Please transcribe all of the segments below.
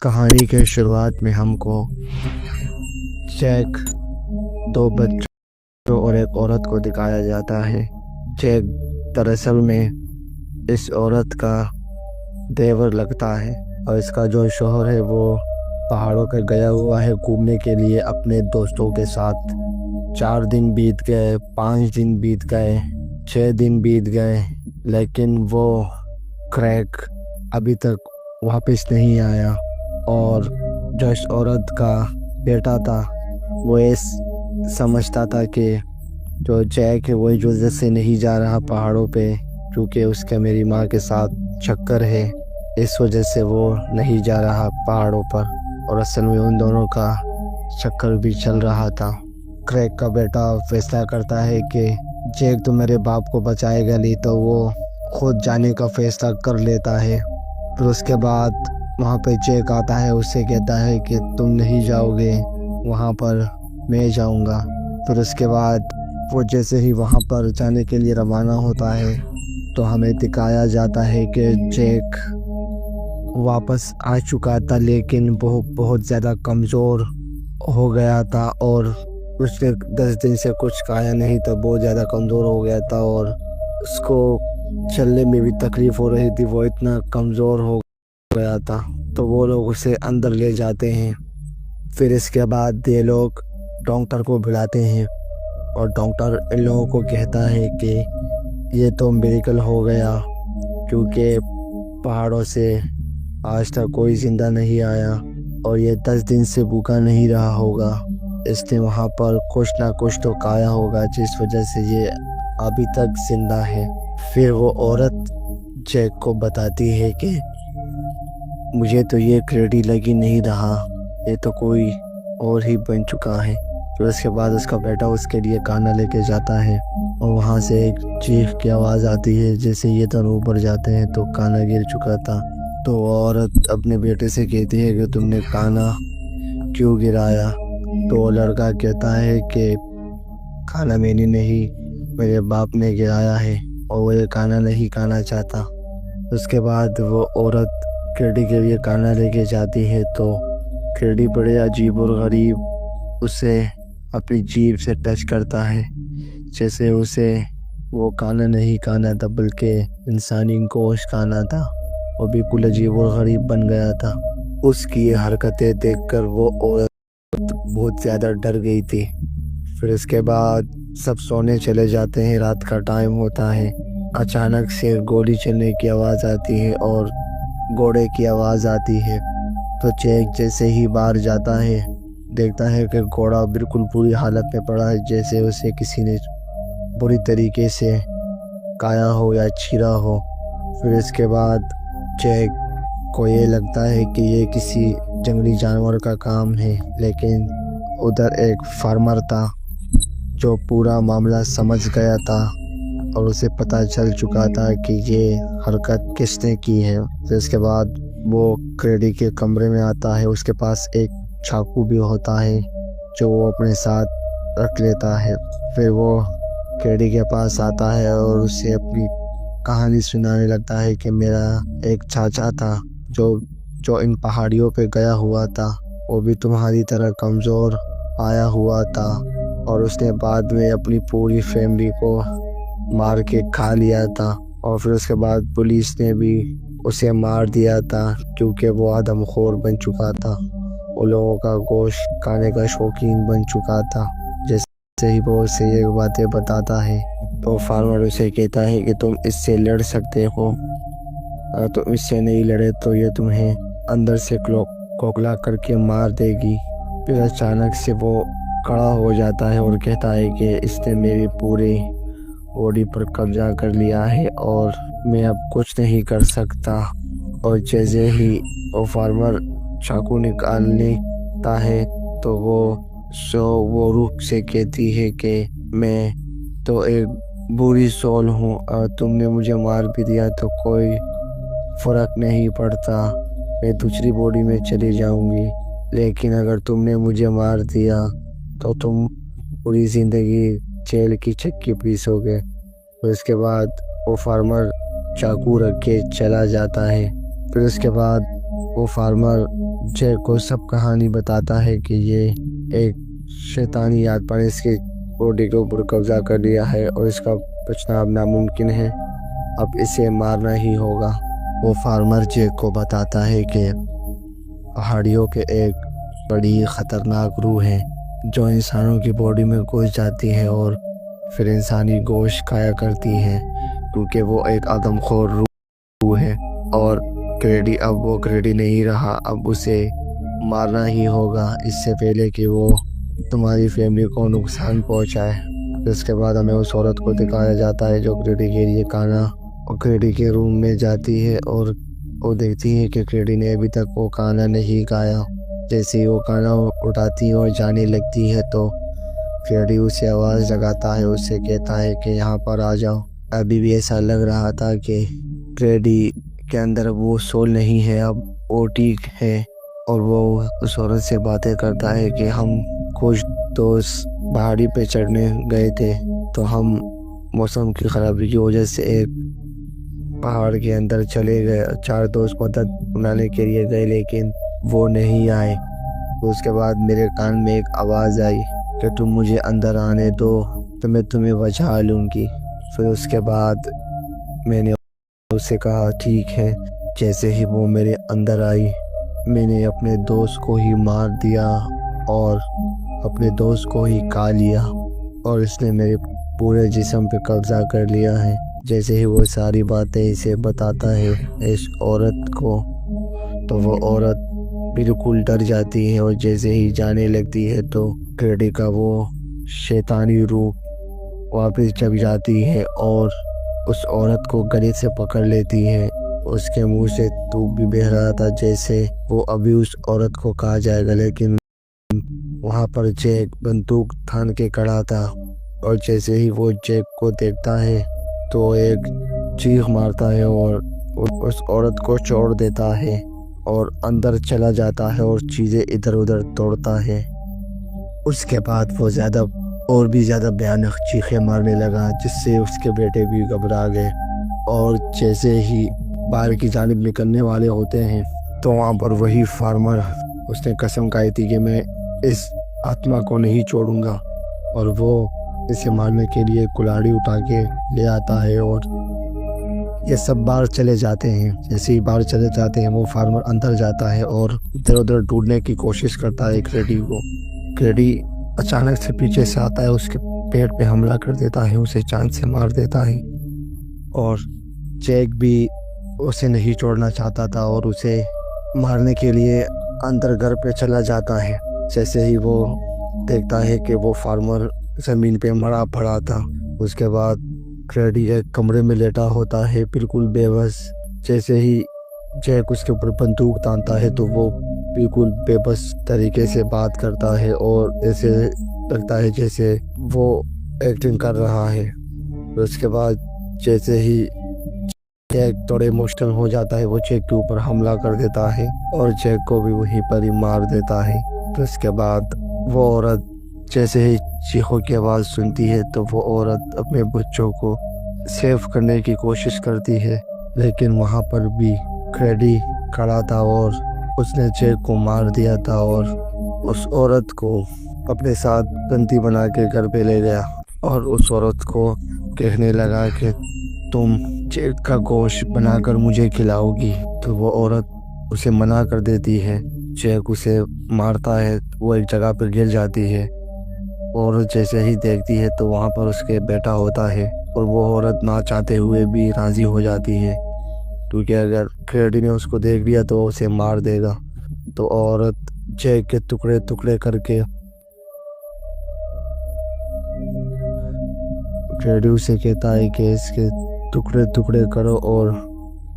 کہانی کے شروعات میں ہم کو جیک دو بچوں اور ایک عورت کو دکھایا جاتا ہے۔ جیک دراصل میں اس عورت کا دیور لگتا ہے اور اس کا جو شوہر ہے وہ پہاڑوں پہ گیا ہوا ہے گھومنے کے لیے اپنے دوستوں کے ساتھ۔ 4 دن بیت گئے، 5 دن بیت گئے، 6 دن بیت گئے، لیکن وہ کریگ ابھی تک واپس نہیں آیا، اور جو اس عورت کا بیٹا تھا وہ سمجھتا تھا کہ جو جیک ہے وہ اس وجہ سے نہیں جا رہا پہاڑوں پہ کیونکہ اس کے میری ماں کے ساتھ چکر ہے، اس وجہ سے وہ نہیں جا رہا پہاڑوں پر، اور اصل میں ان دونوں کا چکر بھی چل رہا تھا۔ کریگ کا بیٹا فیصلہ کرتا ہے کہ جیک تو میرے باپ کو بچائے گا نہیں، تو وہ خود جانے کا فیصلہ کر لیتا ہے۔ پھر اس کے بعد وہاں پہ جیک آتا ہے، اسے کہتا ہے کہ تم نہیں جاؤ گے وہاں پر، میں جاؤں گا۔ پھر اس کے بعد وہ جیسے ہی وہاں پر جانے کے لیے روانہ ہوتا ہے تو ہمیں دکھایا جاتا ہے کہ جیک واپس آ چکا تھا، لیکن وہ بہت زیادہ کمزور ہو گیا تھا، اور اس کے 10 دن سے کچھ کھایا نہیں تھا، بہت زیادہ کمزور ہو گیا تھا، اور اس کو چلنے میں بھی تکلیف ہو رہی تھی، وہ اتنا کمزور ہو گیا تھا۔ تو وہ لوگ اسے اندر لے جاتے ہیں۔ پھر اس کے بعد یہ لوگ ڈاکٹر کو بلاتے ہیں، اور ڈاکٹر ان لوگوں کو کہتا ہے کہ یہ تو میریکل ہو گیا، کیونکہ پہاڑوں سے آج تک کوئی زندہ نہیں آیا، اور یہ 10 دن سے بھوکا نہیں رہا ہوگا، اس نے وہاں پر کچھ نہ کچھ تو کھایا ہوگا جس وجہ سے یہ ابھی تک زندہ ہے۔ پھر وہ عورت جیک کو بتاتی ہے کہ مجھے تو یہ کریڈی لگی نہیں رہا، یہ تو کوئی اور ہی بن چکا ہے۔ پھر اس کے بعد اس کا بیٹا اس کے لیے کھانا لے کے جاتا ہے، اور وہاں سے ایک چیخ کی آواز آتی ہے، جیسے یہ تو اوپر جاتے ہیں تو کھانا گر چکا تھا۔ تو وہ عورت اپنے بیٹے سے کہتی ہے کہ تم نے کھانا کیوں گرایا؟ تو وہ لڑکا کہتا ہے کہ کھانا میں نے نہیں، میرے باپ نے گرایا ہے، اور وہ یہ کھانا نہیں کھانا چاہتا۔ اس کے بعد وہ عورت کریڈی کے لیے کھانا لے کے جاتی ہے، تو کریڈی بڑے عجیب اور غریب اسے اپنی جیب سے ٹچ کرتا ہے، جیسے اسے وہ کھانا نہیں کھانا تھا بلکہ انسانی گوشت کھانا تھا۔ وہ بالکل عجیب اور غریب بن گیا تھا۔ اس کی یہ حرکتیں دیکھ کر وہ عورت بہت زیادہ ڈر گئی تھی۔ پھر اس کے بعد سب سونے چلے جاتے ہیں، رات کا ٹائم ہوتا ہے۔ اچانک سے گولی چلنے کی آواز آتی ہے اور گھوڑے کی آواز آتی ہے، تو جیک جیسے ہی باہر جاتا ہے دیکھتا ہے کہ گھوڑا بالکل بری حالت میں پڑا ہے، جیسے اسے کسی نے بری طریقے سے کایا ہو یا چیرا ہو۔ پھر اس کے بعد جیک کو یہ لگتا ہے کہ یہ کسی جنگلی جانور کا کام ہے، لیکن ادھر ایک فارمر تھا جو پورا معاملہ سمجھ گیا تھا، اور اسے پتہ چل چکا تھا کہ یہ حرکت کس نے کی ہے۔ پھر اس کے بعد وہ کریڈی کے کمرے میں آتا ہے، اس کے پاس ایک چاقو بھی ہوتا ہے جو وہ اپنے ساتھ رکھ لیتا ہے۔ پھر وہ کریڈی کے پاس آتا ہے اور اسے اپنی کہانی سنانے لگتا ہے کہ میرا ایک چاچا تھا جو ان پہاڑیوں پہ گیا ہوا تھا، وہ بھی تمہاری طرح کمزور آیا ہوا تھا، اور اس نے بعد میں اپنی پوری فیملی کو مار کے کھا لیا تھا، اور پھر اس کے بعد پولیس نے بھی اسے مار دیا تھا کیونکہ وہ آدم خور بن چکا تھا، وہ لوگوں کا گوشت کھانے کا شوقین بن چکا تھا۔ جیسے ہی وہ اسے یہ باتیں بتاتا ہے تو فارمر اسے کہتا ہے کہ تم اس سے لڑ سکتے ہو، اگر تم اس سے نہیں لڑے تو یہ تمہیں اندر سے کھوکھلا کر کے مار دے گی۔ پھر اچانک سے وہ کھڑا ہو جاتا ہے اور کہتا ہے کہ اس نے میری پوری باڈی پر قبضہ کر لیا ہے اور میں اب کچھ نہیں کر سکتا۔ اور جیسے ہی وہ فارمر چاقو نکالتا ہے تو وہ روح سے کہتی ہے کہ میں تو ایک بری سول ہوں، اور تم نے مجھے مار بھی دیا تو کوئی فرق نہیں پڑتا، میں دوسری باڈی میں چلی جاؤں گی، لیکن اگر تم نے مجھے مار دیا تو تم پوری زندگی جیل کی چکی پیسو گے۔ پھر اس کے بعد وہ فارمر چاقو رکھ کے چلا جاتا ہے۔ پھر اس کے بعد وہ فارمر جیک کو سب کہانی بتاتا ہے کہ یہ ایک شیطانی یاد پر اس کی باڈی کے اوپر قبضہ کر لیا ہے اور اس کا بچنا اب ناممکن ہے، اب اسے مارنا ہی ہوگا۔ وہ فارمر جیک کو بتاتا ہے کہ پہاڑیوں کے ایک بڑی خطرناک روح ہے جو انسانوں کی باڈی میں گھس جاتی ہے اور پھر انسانی گوشت کھایا کرتی ہے، کیونکہ وہ ایک آدم خور روح ہے اور کریڈی اب وہ کریڈی نہیں رہا، اب اسے مارنا ہی ہوگا اس سے پہلے کہ وہ تمہاری فیملی کو نقصان پہنچائے۔ اس کے بعد ہمیں اس عورت کو دکھایا جاتا ہے جو کریڈی کے لیے کھانا اور کریڈی کے روم میں جاتی ہے اور وہ دیکھتی ہے کہ کریڈی نے ابھی تک وہ کھانا نہیں کھایا۔ جیسے ہی وہ کھانا اٹھاتی اور جانے لگتی ہے تو کریڈی اسے آواز لگاتا ہے، اسے کہتا ہے کہ یہاں پر آ جاؤ۔ ابھی بھی ایسا لگ رہا تھا کہ کریڈی کے اندر وہ سول نہیں ہے، اب وہ ٹھیک ہے، اور وہ اس عورت سے باتیں کرتا ہے کہ ہم کچھ دوست پہاڑی پہ چڑھنے گئے تھے تو ہم موسم کی خرابی کی وجہ سے ایک پہاڑ کے اندر چلے گئے، 4 دوست مدد بنانے کے لیے گئے لیکن وہ نہیں آئے۔ اس کے بعد میرے کان میں ایک آواز آئی کہ تم مجھے اندر آنے دو تو میں تمہیں بچا لوں گی۔ پھر اس کے بعد میں نے اسے کہا ٹھیک ہے۔ جیسے ہی وہ میرے اندر آئی میں نے اپنے دوست کو ہی مار دیا اور اپنے دوست کو ہی کھا لیا اور اس نے میرے پورے جسم پہ قبضہ کر لیا ہے۔ جیسے ہی وہ ساری باتیں اسے بتاتا ہے اس عورت کو تو وہ عورت بالکل ڈر جاتی ہے اور جیسے ہی جانے لگتی ہے تو کریڈی کا وہ شیطانی روح واپس جگ جاتی ہے اور اس عورت کو گلے سے پکڑ لیتی ہے۔ اس کے منہ سے تھوک بھی بہہ رہا تھا جیسے وہ ابھی اس عورت کو کھا جائے گا، لیکن وہاں پر جیک بندوق تھان کے کھڑا تھا اور جیسے ہی وہ جیک کو دیکھتا ہے تو ایک چیخ مارتا ہے اور اس عورت کو چھوڑ دیتا ہے اور اندر چلا جاتا ہے اور چیزیں ادھر ادھر توڑتا ہے۔ اس کے بعد وہ اور بھی زیادہ بھیانک چیخیں مارنے لگا جس سے اس کے بیٹے بھی گھبرا گئے، اور جیسے ہی باہر کی جانب نکلنے والے ہوتے ہیں تو وہاں پر وہی فارمر اس نے قسم کھائی تھی کہ میں اس آتما کو نہیں چھوڑوں گا، اور وہ اسے مارنے کے لیے کلاڑی اٹھا کے لے آتا ہے اور یہ سب باہر چلے جاتے ہیں۔ جیسے ہی باہر چلے جاتے ہیں وہ فارمر اندر جاتا ہے اور ادھر ادھر ڈھونڈنے کی کوشش کرتا ہے کریڈی کو۔ کریڈی اچانک سے پیچھے سے آتا ہے، اس کے پیٹ پہ حملہ کر دیتا ہے، اسے جان سے مار دیتا ہے، اور جیک بھی اسے نہیں چھوڑنا چاہتا تھا اور اسے مارنے کے لیے اندر گھر پہ چلا جاتا ہے۔ جیسے ہی وہ دیکھتا ہے کہ وہ فارمر زمین پہ مرا پڑا تھا، اس کے بعد کریڈی ایک کمرے میں لیٹا ہوتا ہے بالکل بے بس۔ جیسے ہی جیک اس کے اوپر بندوق تانتا ہے تو وہ بالکل بے بس طریقے سے بات کرتا ہے اور ایسے لگتا ہے جیسے وہ ایکٹنگ کر رہا ہے۔ اس کے بعد جیسے ہی جیک تھوڑے ایموشنل ہو جاتا ہے وہ جیک کے اوپر حملہ کر دیتا ہے اور جیک کو بھی وہیں پر ہی مار دیتا ہے۔ پھر اس کے بعد وہ عورت جیسے ہی چیخوں کی آواز سنتی ہے تو وہ عورت اپنے بچوں کو سیو کرنے کی کوشش کرتی ہے، لیکن وہاں پر بھی کریڈی کھڑا تھا اور اس نے جیک کو مار دیا تھا اور اس عورت کو اپنے ساتھ بندی بنا کے گھر پہ لے گیا اور اس عورت کو کہنے لگا کہ تم جیک کا گوشت بنا کر مجھے کھلاؤ گی، تو وہ عورت اسے منع کر دیتی ہے۔ جیک اسے مارتا ہے، وہ ایک جگہ پہ گر جاتی ہے اور جیسے ہی دیکھتی ہے تو وہاں پر اس کے بیٹا ہوتا ہے اور وہ عورت نہ چاہتے ہوئے بھی راضی ہو جاتی ہے، کیونکہ اگر کریڈی نے اس کو دیکھ لیا تو اسے مار دے گا۔ تو عورت جیک کے ٹکڑے ٹکڑے کر کے کریڈی اسے کہتا ہے کہ اس کے ٹکڑے ٹکڑے کرو اور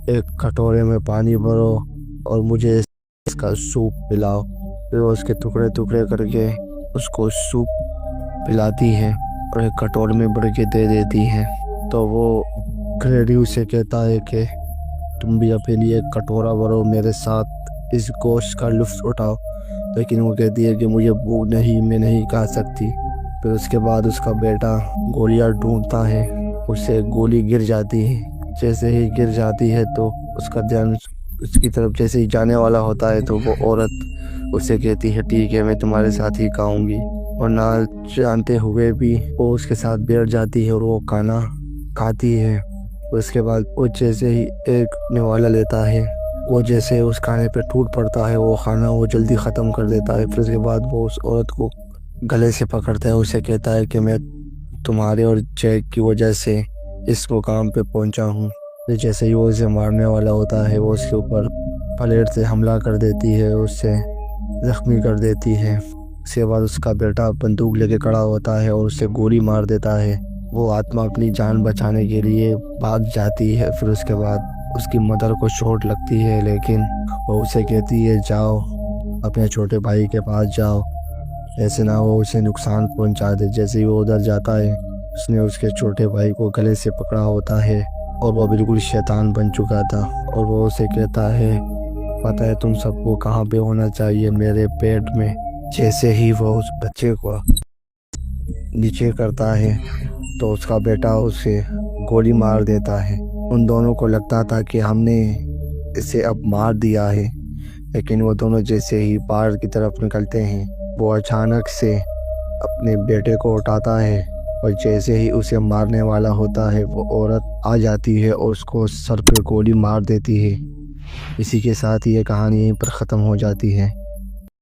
ایک کٹورے میں پانی بھرو اور مجھے اس کا سوپ پلاؤ۔ پھر وہ اس کے ٹکڑے ٹکڑے کر کے اس کو سوپ پلاتی ہے اور ایک کٹورے میں بھر کے دے دیتی ہے۔ تو وہ کریڈی اسے کہتا ہے کہ تم بھی اپنے لیے ایک کٹورا بھرو، میرے ساتھ اس گوشت کا لطف اٹھاؤ، لیکن وہ کہتی ہے کہ مجھے بھوک نہیں، میں نہیں کھا سکتی۔ پھر اس کے بعد اس کا بیٹا گولیاں ڈھونڈتا ہے، اسے گولی گر جاتی ہے۔ جیسے ہی گر جاتی ہے تو اس کا دھیان اس کی طرف جیسے ہی جانے والا ہوتا ہے تو وہ عورت اسے کہتی ہے ٹھیک ہے میں تمہارے ساتھ ہی کھاؤں گی، اور نہ جانتے ہوئے بھی وہ اس کے ساتھ بیٹھ جاتی ہے اور وہ کھانا کھاتی ہے۔ اس کے بعد وہ جیسے ہی ایک نوالا لیتا ہے، وہ جیسے اس کھانے پہ ٹوٹ پڑتا ہے، وہ کھانا وہ جلدی ختم کر دیتا ہے۔ پھر اس کے بعد وہ اس عورت کو گلے سے پکڑتا ہے، اسے کہتا ہے کہ میں تمہارے اور جیک کی وجہ سے اس مقام پہ پہنچا ہوں۔ جیسے ہی وہ اسے مارنے والا ہوتا ہے وہ اس کے اوپر پلیٹ سے حملہ کر دیتی ہے، اسے زخمی کر دیتی ہے۔ اس کے بعد اس کا بیٹا بندوق لے کے کھڑا ہوتا ہے اور اسے گولی مار دیتا ہے۔ وہ آتما اپنی جان بچانے کے لیے بھاگ جاتی ہے۔ پھر اس کے بعد اس کی مدر کو چوٹ لگتی ہے، لیکن وہ اسے کہتی ہے جاؤ اپنے چھوٹے بھائی کے پاس جاؤ، ایسے نہ وہ اسے نقصان پہنچا دے۔ جیسے ہی وہ ادھر جاتا ہے اس نے اس کے چھوٹے بھائی کو گلے سے پکڑا ہوتا ہے اور وہ بالکل شیطان بن چکا تھا، اور وہ اسے کہتا ہے پتہ ہے تم سب کو کہاں پہ ہونا چاہیے، میرے پیٹ میں۔ جیسے ہی وہ اس بچے کو نیچے کرتا ہے تو اس کا بیٹا اسے گولی مار دیتا ہے۔ ان دونوں کو لگتا تھا کہ ہم نے اسے اب مار دیا ہے، لیکن وہ دونوں جیسے ہی باہر کی طرف نکلتے ہیں وہ اچانک سے اپنے بیٹے کو اٹھاتا ہے، اور جیسے ہی اسے مارنے والا ہوتا ہے وہ عورت آ جاتی ہے اور اس کو سر پہ گولی مار دیتی ہے۔ اسی کے ساتھ یہ کہانی یہیں پر ختم ہو جاتی ہے۔